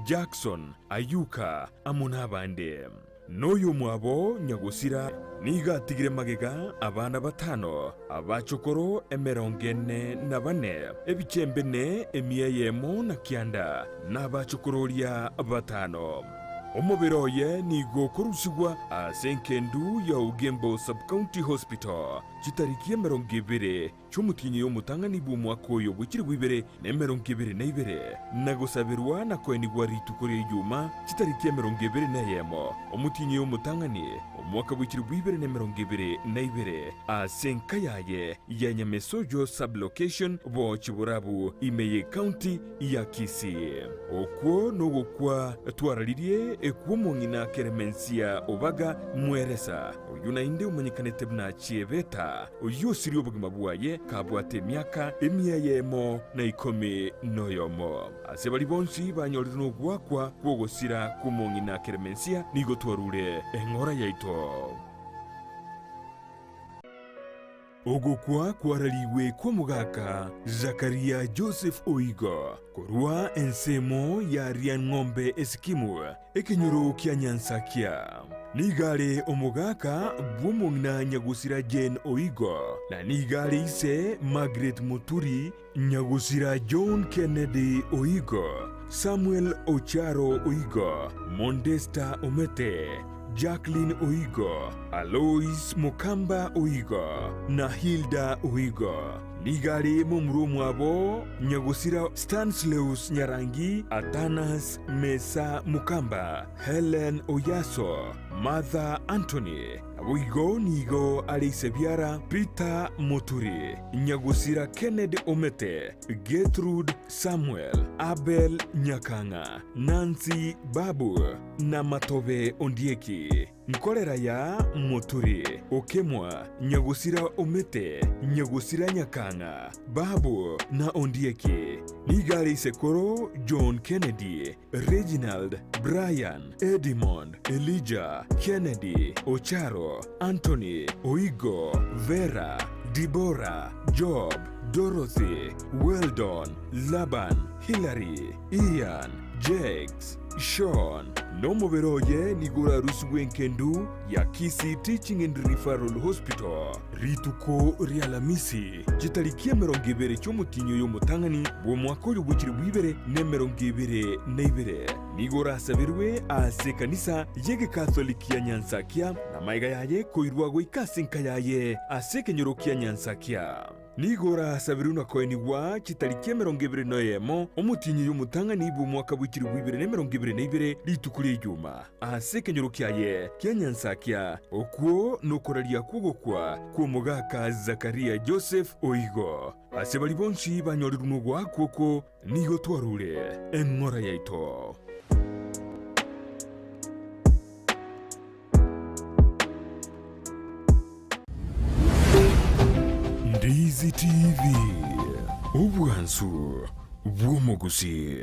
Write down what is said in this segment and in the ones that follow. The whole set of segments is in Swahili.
Jackson Ayuka amunabande noyo mwabo nyagusira nigatigire magega abana batano abachokoro 44 ebichembene emiyemo na kianda n'abachokororia batano omubiroye nigo kurusigwa asenkendu ya Ugembo Sub-County Hospital chitarikie 20 cy'umutinyi y'umutangani b'umwaka oyo bukiri bw'ibere ne 22 nagosabirwa na kwenigwa ritukuri yuma chitarikie 21 umutinyi y'umutangani umwaka bukiri bw'ibere ne 22 asenkayaye ya Nyamesojo Sub-Location bo Kiburabu Imeye County ya Kisii okwo nogokwa twararirie ekuomongina keremensia obaga mweresa oyunainde umanyikanete bna chieveta oyosiri obugima bwaye kabwate myaka emiyemo na 10 asebali bonsi banyorire n'ogwakwa kwogosira kumongina keremensia nigo twarure engora yaito ogokwa kwaraliwe kwa mugaka Zakaria Joseph Oigo korwa ensemo ya Riang'ombe Eskimu ekenyoro kya Nyansakia nigale omugaka bw'omongina nyagusira Jane Oigo na nigale ise Margaret Muturi nyagusira John Kennedy Oigo Samuel Ocharo Oigo Mondesta Omete Jacqueline Oigo, Alois Mukamba Oigo, na Hilda Oigo. Nigari mumru mwabo nyagusira Stanislaus Nyarangi, Atanas Mesa Mukamba, Helen Oyaso, Martha Anthony, Oigo nigo Alisebiara, Peter Moturi, nyagusira Kennedy Omete, Gertrude Samuel, Abel Nyakanga, Nancy Babu, na Matobe Ondieki. Nkolera ya Moturi, Okemwa, nyagusira Omete, nyagusira Nyakanga, Babu na Ondieki. Nigari Sekoro, John Kennedy, Reginald, Brian, Edmond, Elijah, Kennedy, Ocharo, Anthony, Oigo, Vera, Deborah, Job, Dorothy, Weldon, Laban, Hillary, Ian, Jakes, Sean, nomoberoye nigura ruswenkendu ya Kisii Teaching and Referral Hospital rituko rialamisi chitarikia 20 cy'umutinyo y'umutangani bo mwaka y'ubukiri bw'ibere ne 22 nigura sabirwe ase kanisa yege Catholic ya Nyansakia na maiga yaye koirwago ikasinka yaye ase kenyoro kya Nyansakia nigora sabiruna koenigwa chitarikia 21 umutinyi y'umutangani bo mwaka bw'ikiri bw'ibere ne 22 ritukuri yuma ase kenyoro kyaye kya Nyansakia okwo nokoralia kugokwa ku mugaka Zakaria Joseph Oigo ase bali bonsi banyorire n'ugwa koko nigo twarure engora yaito Ndizi TV ubwansu bw'omugusi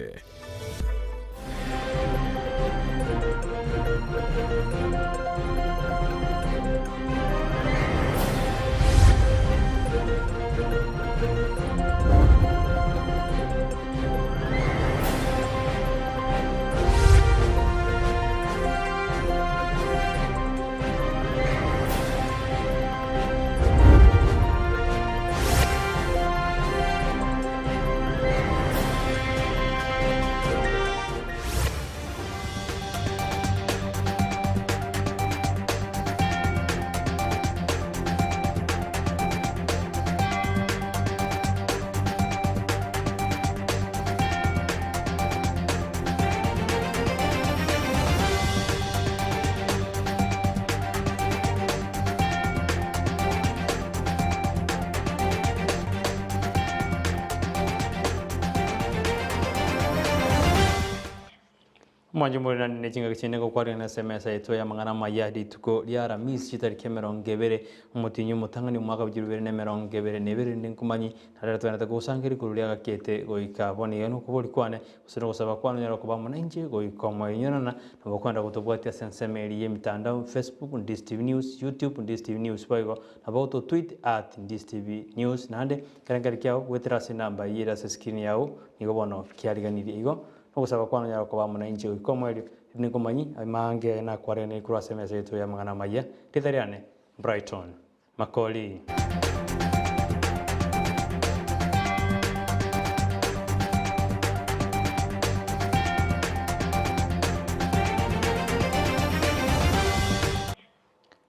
Mwanjumuri na nechinga kichene ko kwari na semesa eto ya mangana mayadi tuko liara miss chitari merongebere umutinyu mutangani umwaka bujirubere ne merongebere nebere ndinkumanyi tarata na gusangiri kurulia kete goika boni yano kuboli kwane usino gusaba kwano nyara kubamo nanje goikoma yinyana na bakwanda kutobwatia sensemeri ye mitandao Facebook Ndizi TV News, YouTube Ndizi TV News baigo about tweet @Ndizi TV News nande karangari kyao wetrasi namba yira se screen yao nigo bono kyariganiri igo Ogusaba kwano nyara ko bamunanchi ukomweli nikumanyi mange na kwarene kura semesa yetu ya mangana maya tithariane Brighton Makoli.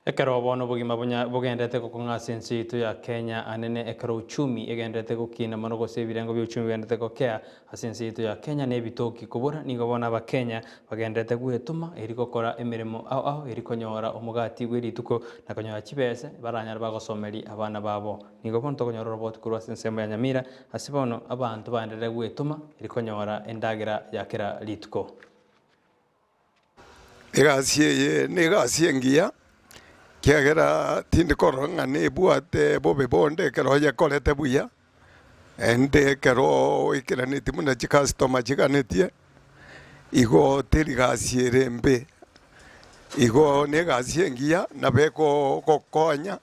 Ekero bono bugima bugendete kukung'asa ensi yitu ya Kenya anene ekero uchumi egendete gukina mono gose ebirengo bya uchumi bigendete gokea ase ensi yitu ya Kenya nebitoki kubura nigo bona abakenya bagendete gwetuma eri gokora emirimo aho eri konyora omugati gwerituko na konyora chibese baranyara bagosomeri abana babo nigo bono tokonyora robot kurwa ase ensemo ya Nyamira ase bono abantu baendete gwetuma eri konyora endagera yakera rituko. Egasi eye negasi engiya kiagera tindi koronga nebwate bobe bonde kero ya kolete buya ende kero ikiraniti muna chikastoma chikanetie igo terigasi erembe igo negasi engiya nabeko kokonya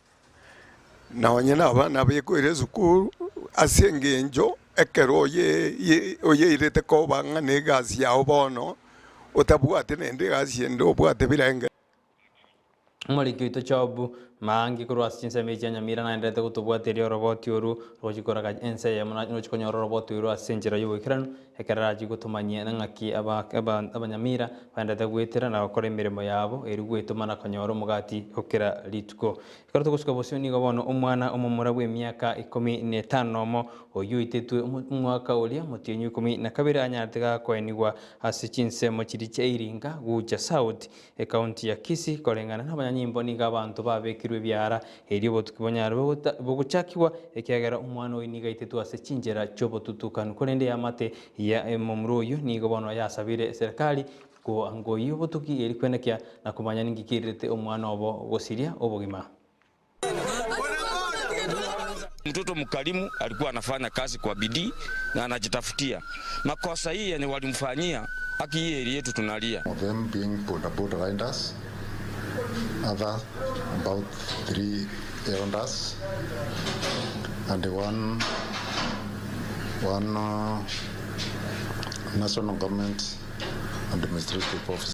na onyena abana beko ire sukuru asengenjo ekero ye irete ko banga negasi ya obono otabwate nende gasi endo bwate birenge Mwaliki wito chobu maangi kurwa chinsa mechi ya Nyamira na endete kutubwateria roboti oru rojikoraga ense ya muna nochikonyora roboti oru asenjira yugo ikiranu ekeraji gutumanyia na ngaki abanyamira bandete gwitira na bakora imirimo yabo eri gwituma na konyora mugati okera rituko ikaruto gusuka bosyo nigo bono omwana omumura bwe myaka 15 mo oyuitetwe umwaka ulia mutinyu 12 anyatega kwenigwa ase chinsemo chiri cha Iringa gucha South county ya Kisii kolengana n'abanyanyimbo niga abantu babekirwe byara eri botukibonyara boguchakiwa ekiagera umwana oyiniga itetu ase chinjera chobotutukanu kolende yamate ya momroyo nigo bono yasabire serikali ko angoyo botuki eri kwenekya na kumanya ningikirete omwana obo gosiria obugima. Mtoto mkarimu alikuwa anafanya kazi kwa bidii na anajitafutia. Makosa hii yani walimfanyia haki hii eri yetu tunalia. Of them being boda riders, other about 3 elders, and one national government administrative officer.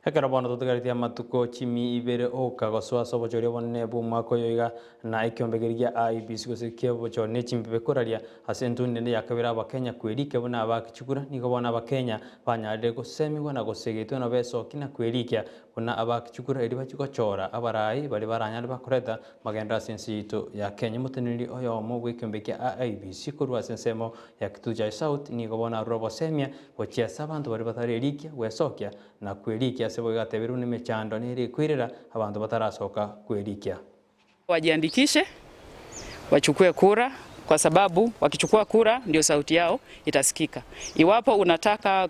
Hekera bono tutugaritia matuko chimi Ibere oka goswa sobochoria bonne bu mwako yoiga na ikyombegeria IBC gosikia bocho ne chimbe koraria asentu nende yakabira abakenya kwerike bona abakichukura nigo bona abakenya banyarire gosemigwa na gosegetwe no beso kina kwerikia bona abakichukura eri bachikochora abarai bali baranyari bakoreta magenda sensi yitu ya Kenya muteniri oyo mo gwikyombekea IBC kurwa sensemo ya Kituja South nigo bona robo semia gochia sabantu bali batarerikia wesokia na kwerikia sebo gateberu ni mechando niri kwirira abantu batarasoka kwerikia. Wajiandikishe wachukue kura kwa sababu wakichukua kura ndio sauti yao itasikika. Iwapo unataka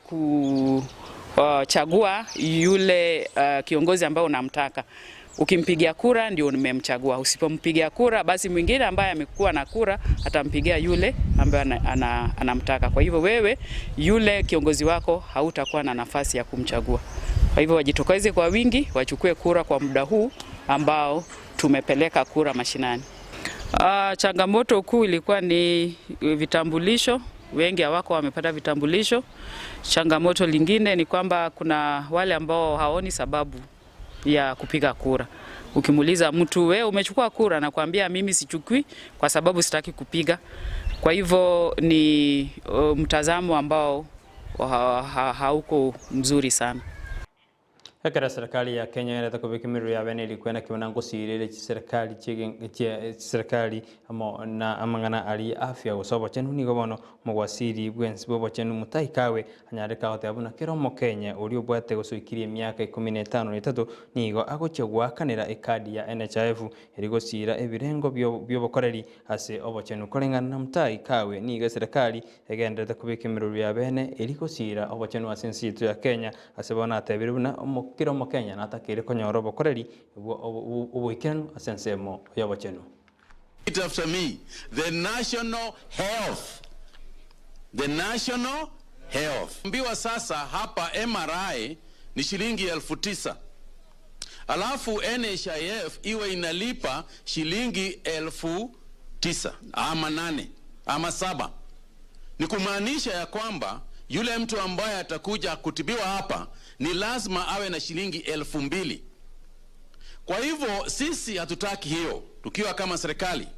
kuchagua yule kiongozi ambao unamtaka, ukimpigia kura ndio umemchagua. Usipompigia kura basi mwingine ambaye amekuwa na kura atampigia yule ambaye anamtaka. Kwa hivyo wewe yule kiongozi wako hautakuwa na nafasi ya kumchagua. Kwa hivyo wajitokeze kwa wingi, wachukue kura kwa muda huu ambao tumepeleka kura mashinani. Changamoto kuu ilikuwa ni vitambulisho. Wengi hawako wamepata vitambulisho. Changamoto lingine ni kwamba kuna wale ambao haoni sababu ya kupiga kura. Ukimuuliza mtu wewe umechukua kura na kuambia mimi sichukui kwa sababu sitaki kupiga. Kwa hivyo ni mtazamo ambao hauko mzuri sana. Hekera serikali ya Kenya inataka kubikimiru ya bene ilikuwa na kiwango sirire serikali amo na amangana ali afya usobo chenu nigo bono mugwasiri bwensi bobo chenu mutaikawe anyareka hote abuna kiromo Kenya uri obwate gusuikirie myaka 15 nigo agochegwa kanira ekadi ya NHIF irigo sira ebirengo byobokoreri ase obo chenu kolengana na mutaikawe nigo serikali egendete kubikimiru ya bene irigo sira obo chenu asensi yitu ya Kenya ase bona atebiruna kiromo Kenya natakire konyora obokoreri ubuikiranu asensemo yobo chenu. After me, the national health. Mbiwa sasa hapa MRI ni shilingi 9,000. Alafu NHIF iwe inalipa shilingi 9,000 ama 8 ama 7. Ni kumaanisha ya kwamba Yule mtu ambaye atakuja kutibiwa hapa ni lazima awe na shilingi 2,000. Kwa hivyo sisi hatutaki hiyo. Tukiwa kama serikali,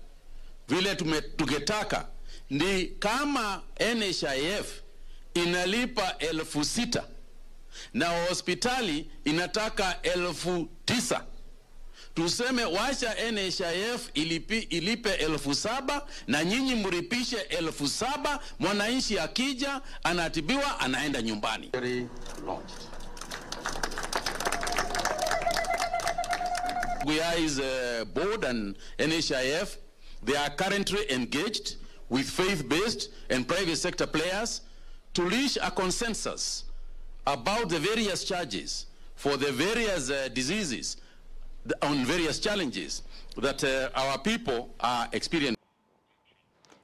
vile tungetaka ni kama NHIF inalipa 6,000 na hospitali inataka 9,000. Tuseme wacha NHIF ilipe 7,000 na nyinyi mripishe 7,000, mwananchi akija anatibiwa anaenda nyumbani. GUIA's board and NHIF, they are currently engaged with faith-based and private sector players to reach a consensus about the various charges for the various diseases on various challenges that our people are experiencing.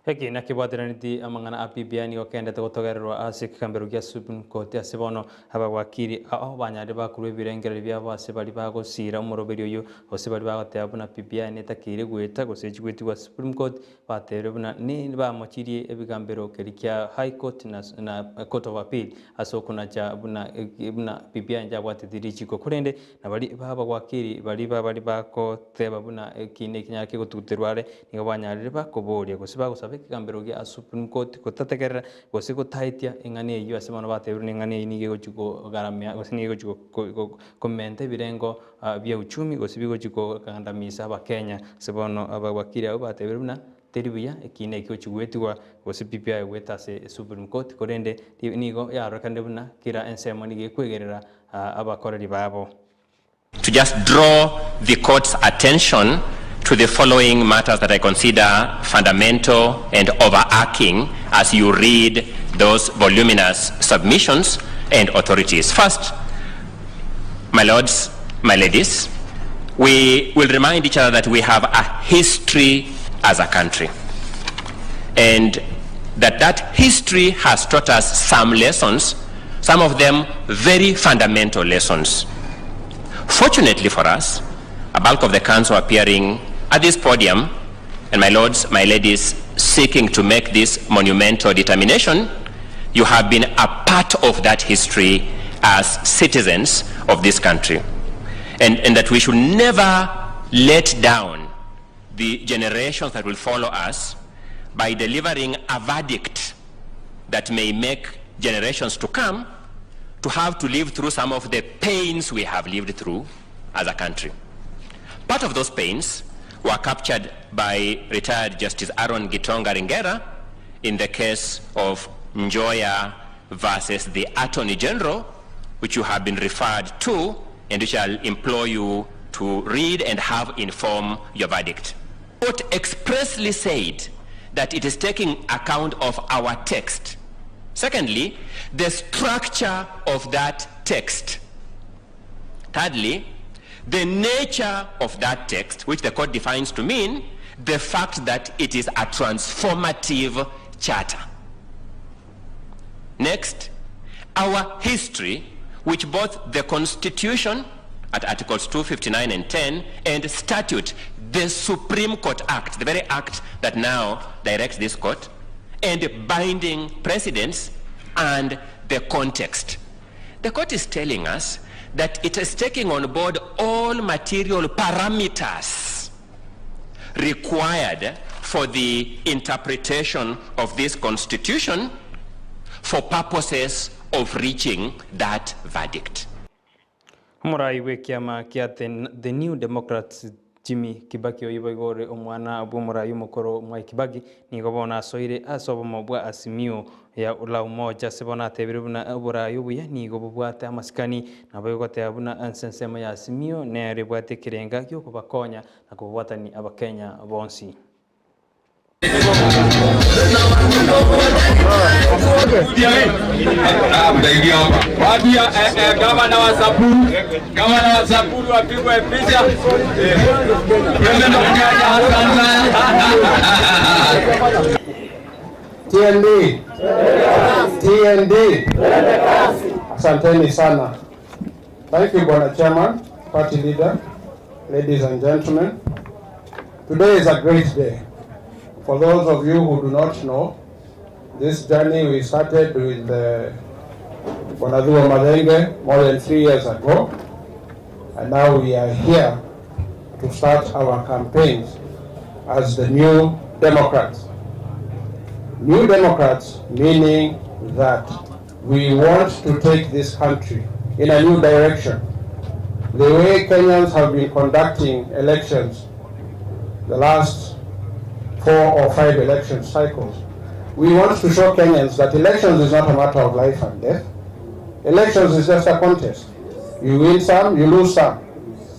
Heki na kibwatiraniti amangana apibiani wakendete gutogererwa asik kamberugia Supreme Court asibono haba wakiri aho banyari bakurwe birengera byabo asibali bagosira umuroberi uyu osibali bagoteabuna pibiani takire gweta goseji gwetigwa Supreme Court baterebuna ni bamokirie ebigambero kerikia High Court na Court of Appeal asokuna cha buna pibiani jabwatidiri chiko kurende na bali baba wakiri bali bako teba buna kine kinyake gotuterware nigo banyari bakoboria gosiba kambero ya Supreme Court kutategerera gosiko taitia ingane iyo asemano bateru ingane inige gochuko garamya gosinige gochuko komente birengo bya uchumi gosibigo chuko kandamisa ba Kenya sebono abawakiri abo bateru na teribia ekine kyo chugwetigwa gosipipia weta se Supreme Court korende nigo yarakande buna kira ensemo nige kwegerera abakoreri babo. To just draw the court's attention to the following matters that I consider fundamental and overarching as you read those voluminous submissions and authorities. First, my lords, my ladies, we will remind each other that we have a history as a country, and that history has taught us some lessons, some of them very fundamental lessons. Fortunately for us, a bulk of the council appearing at this podium, and my lords, my ladies, seeking to make this monumental determination, you have been a part of that history as citizens of this country. And that we should never let down the generations that will follow us by delivering a verdict that may make generations to come to have to live through some of the pains we have lived through as a country. Part of those pains were captured by retired Justice Aaron Gitonga Ringera in the case of Njoya versus the Attorney General, which you have been referred to, and which I'll implore you to read and have inform your verdict. The court expressly said that it is taking account of our text. Secondly, the structure of that text. Thirdly, the nature of that text, which the court defines to mean the fact that it is a transformative charter. Next, our history, which both the Constitution at Articles 259 and 10 and statute, the Supreme Court Act, the very act that now directs this court, and binding precedents and the context. The court is telling us that it is taking on board all material parameters required for the interpretation of this constitution for purposes of reaching that verdict. Murai wekiama kiate the New Democrats Jimmy Kibaki oyibaigore omwana abumurai umukoro mwa Kibaki nigobona soire asobo mobwa asimio ya ula umoja sebona tebirubuna aburayi ubuya nigobubwate amasikani nabayogote abuna ansensema ya asimio ne rebwate kirenga kyo kubakonya na kubwatani abakenya bonsi. Gavana wa Samburu wapigwe picha. TND. Asanteni sana. Thank you, Bwana Chairman, Party Leader, ladies and gentlemen. Today is a great day. For those of you who do not know, This journey we started with Bonadua Madenge more than 3 years ago, and now we are here to start our campaigns as the New Democrats. New Democrats meaning that we want to take this country in a new direction. The way Kenyans have been conducting elections, the last 4 or 5 election cycles, we want to show Kenyans that elections is not a matter of life and death. Elections is just a contest. You win some, you lose some.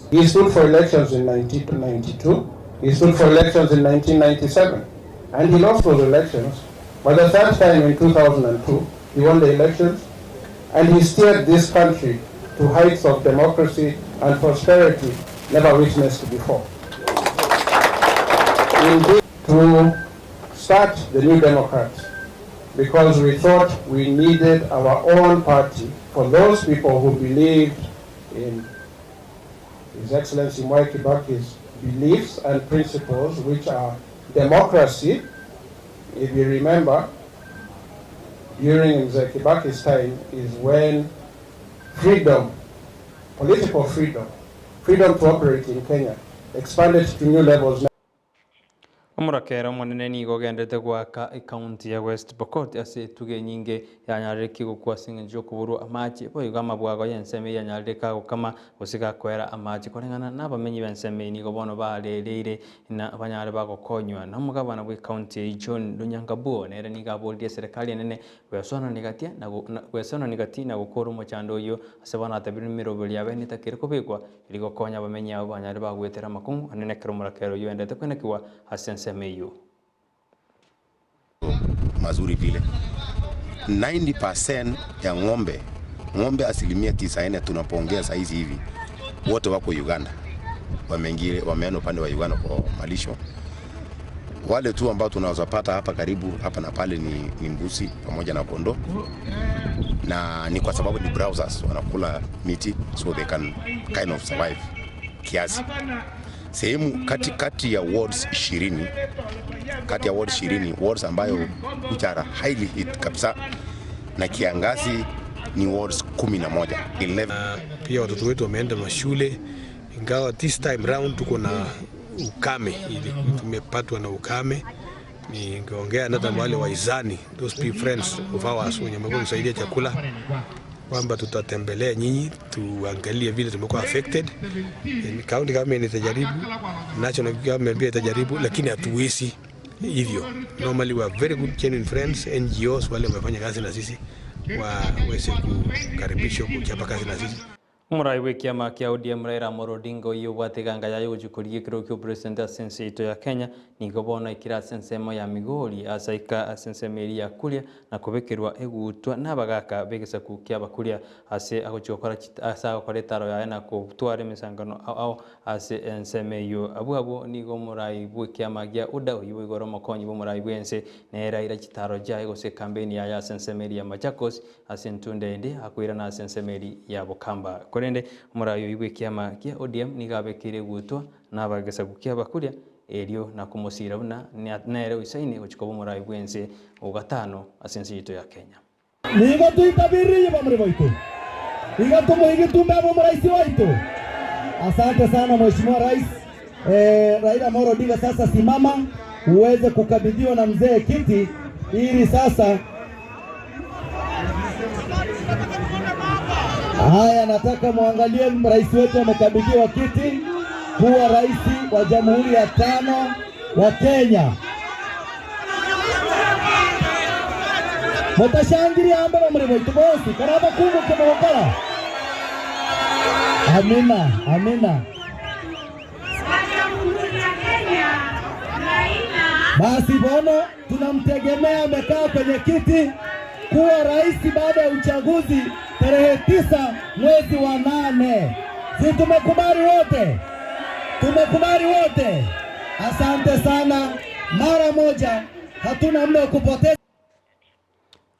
He stood for elections in 1992. He stood for elections in 1997. And he lost those elections. But the third time in 2002, he won the elections. And he steered this country to heights of democracy and prosperity never witnessed before. Indeed, to start the New Democrats, because we thought we needed our own party for those people who believed in His Excellency Mwai Kibaki's beliefs and principles, which are democracy. If you remember, during Mzee Kibaki's time is when freedom, political freedom, freedom to operate in Kenya expanded to new levels. Umurakera munene nigo gendete gwaka county ya West Pokot ase tuge nyinge yanyariki gukwa singe kuburu amaji bo yugama bwago yenseme yanyarika gukama usika kwera amaji korengana nabamenyi benseme nigo bono balereire na abanyare bagokonywa na mugabana bwe county John Lunyangabuo nere niga boldi serikali nene wesona negatia na wesona negatia na gukora mu cyando yo asebana atabiri mirobeli yabene takire kubikwa iligokonya abamenyi abo banyare bagwetera makungu anene kero murakero yo endete kwenekiwa hasense meyo mazuri vile 90% ya ng'ombe 90% tunapoongea saa hizi hivi wote wako Uganda, wameenda upande wa Uganda kwa malisho. Wale tu ambao tunawazapata hapa karibu hapa na pale ni mbuzi pamoja na kondoo, na ni kwa sababu ni browsers wanakula miti so they can kind of survive kiasi. Sehemu kati ya wards 20, wards ambayo uchara highly hit kabisa na kiangazi ni wards 11. Pia watoto wetu wameenda mashule, ingawa this time round tuko na ukame, ili tumepatwa na ukame. Ningeongea na wale waizani, those people friends of ours wenye wamesaidia chakula, kwamba tutatembelea nyinyi tuangalie vile tumekuwa affected. County government itajaribu, national government pia itajaribu, lakini hatuwezi hivyo. Normally we are very good genuine friends, NGOs wale wamefanya kazi na sisi waweze kukaribishwa kuchapa kazi na sisi. Umuraiwe kiama kia ODM Raila Amolo Odinga iyo wateganga yayo gukuriye kiro kyo president sense ito ya Kenya nigo bona ikira sensemo ya Migori asaika sensemeri ya kulia na kubekerwa egutwa nabagaka begesa kukia bakulia ase agochokora asa akoretaro ya na kutware misangano au ase ensemeyo abu nigo muraiwe kiama gia uda uyiwe goro makonyi bo muraiwe ense nera ira kitaro ja ego se campaign ya sensemeri ya Machakos ase ntunde ndi akwira na sensemeri ya Bukamba korende murayo iwe kiama kia ODM nigabekire gutwa nabagesa kukia bakulia elio na kumusira buna nere usaini uchikobo murayo bwense ugatano asensi ito ya Kenya nigo tuitabiri bamre boito nigo tumuhigi tumbe muraisi waito. Asante sana Mheshimiwa Rais Raila Amolo Odinga, sasa simama uweze kukabidhiwa na mzee kiti ili sasa. Haya, nataka muangalie rais wetu amekabidhiwa kiti kuwa rais wa Jamhuri ya 5 wa Kenya. Mutashangilia ambao mrembo bosi karaba kungu kumokala. Amina, amina. Basi bono tunamtegemea amekaa kwenye kiti kuwa rais baada ya uchaguzi tarehe 9 mwezi wa 8. Si tumekubali wote? Tumekubali wote. Asante sana. Mara moja, hatuna muda kupoteza.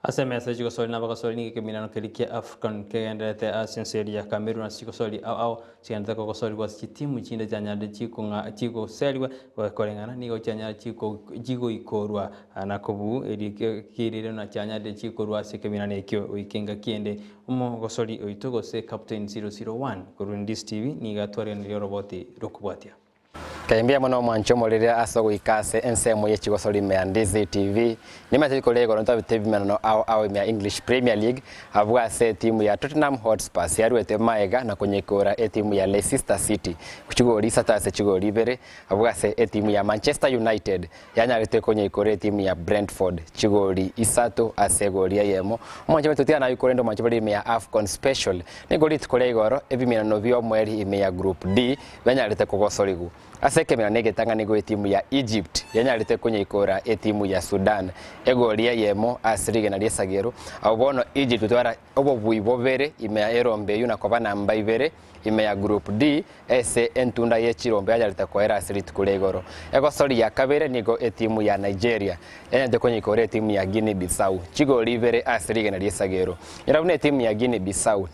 SMS chiko soli naba soli ni ke minano kelike African ke endete asinseri ya Cameroon chiko soli au chianda ko soli was timu chinda janya de chiko nga chiko selwa wa kolengana ni go janya chiko jigo ikorwa anakobu eri kirire na janya de chiko rwa se ke minane ekyo wikinga kiende umo go soli oitogo se captain 001 Ndizi TV ni gatware ni roboti rokubwatia Kaimbia mono mwancho molire asogo ikase ensemo ye chigosoli me Ndizi TV nimate kolego ronto bitevi mano au me English Premier League avuga se timu ya Tottenham Hotspur yarwete maega na konyekora timu ya Leicester City kuchigori satase chigori Ibere avuga se timu ya Manchester United yanyarete konyekora timu ya Brentford chigori isato asegoria yemo mwancho metutia na yukorendo mwancho me ya AFCON special ni golit kolego ebimino vyo mweri ime ya group D yanyarete kogosoligu aseke mina negetanga nigo timu ya Egypt yanyarite kwenye ikora timu ya Sudan egoria yemo asirige na liesagero abono Egypt twara obo buibobere ime ya erombe yuna kwa namba ibere ime ya group D ese entunda ye chirombe yanyarite kwa era asirit kulegoro ego sori ya kabere nigo timu ya Nigeria yanyarite kwenye ikora timu ya Guinea Bissau chigo libere asirige na liesagero yarabune timu ya Guinea Bissau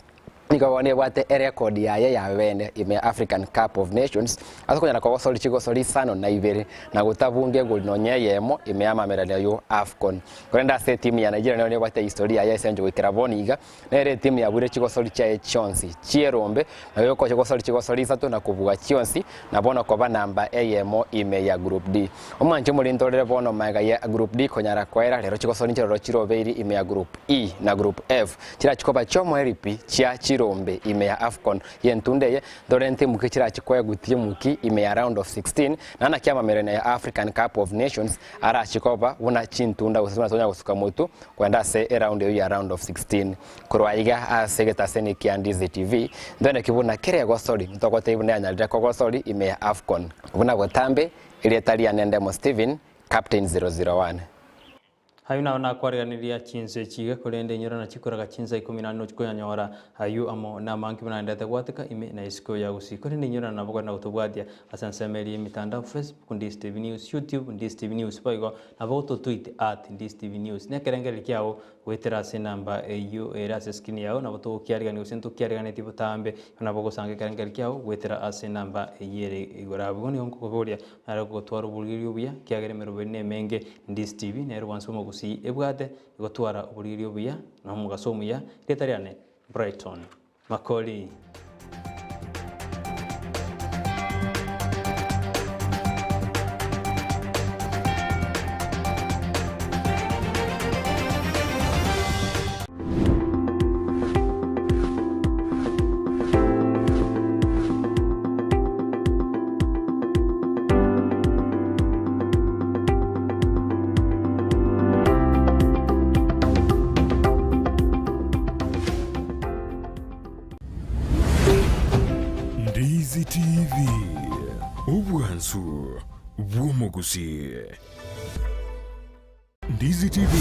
nikawane wate record ya wene ime African Cup of Nations asokonya na kwa soli chigo soli sano na Ibere na gutabunge gol nonye yemo ime ama medali yo AFCON kwenda se timu ya Nigeria ne wate historia ya senjo wikiraboniga na ere timu ya bure chigo soli cha Chonsi chierombe na yo ko chigo soli sato na kuvuga Chonsi na bona kwa namba yemo ime ya group D omanje muri ndorere bono maga ya group D konyara kwaera lero chigo soli chiro chirobeiri ime ya group E na group F chira chikoba chomo eripi chia rombe ime ya AFCON yentundeye dorente mukikira chikoya gutie muki ime ya round of 16 nana kiama merene ya African Cup of Nations ara chikoba una chintunda usuna tonya kusuka moto kwenda se round ya round of 16 kurwaiga asegeta sene kia Ndizi TV ndone kibuna kire gosoli mtokote ibune anyalira kogosoli ime ya AFCON buna gotambe ile talia nendemo Steven captain 001 hayuna wana kwariganiria Chinsa chiga kolende nyora na chikuraga Chinsa 14 chikoya nyora hayu amo na manki banandate gwateka ime na isiko ya usi kolende nyora na bogana utobwadia asansemeli mitandao Facebook Ndizi TV News YouTube Ndizi TV News paigo na boto tweet @Ndizi TV News ne kerengeli kyao wetera se namba eyo era se skin yao na boto kiarigani usento kiarigani tipo tambe na bogo sange kerengeli kyao wetera ase namba yere igorabugoni onko koboria ara gotwara bulgirio buya kiagere merobene menge Ndizi TV ne rwansomo si ebwate gotwara uburirio buya na mugasomuya letariane Brighton Makoli Ndizi TV ubwansu bw'umuguzi Ndizi TV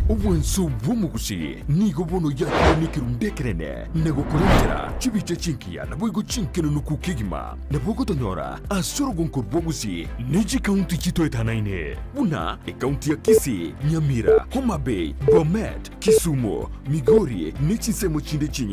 ubwansu bw'umuguzi nigo bono yakonikiru ndekerene nego kurengera chibice chinkia na boigo chinkeno nukukigima na bogo tonyora asoro gonko bwoguzi niji county chito etanaine buna county ya Kisii Nyamira Homa Bay Bomet Kisumu Migori nichi semo chinde chinyi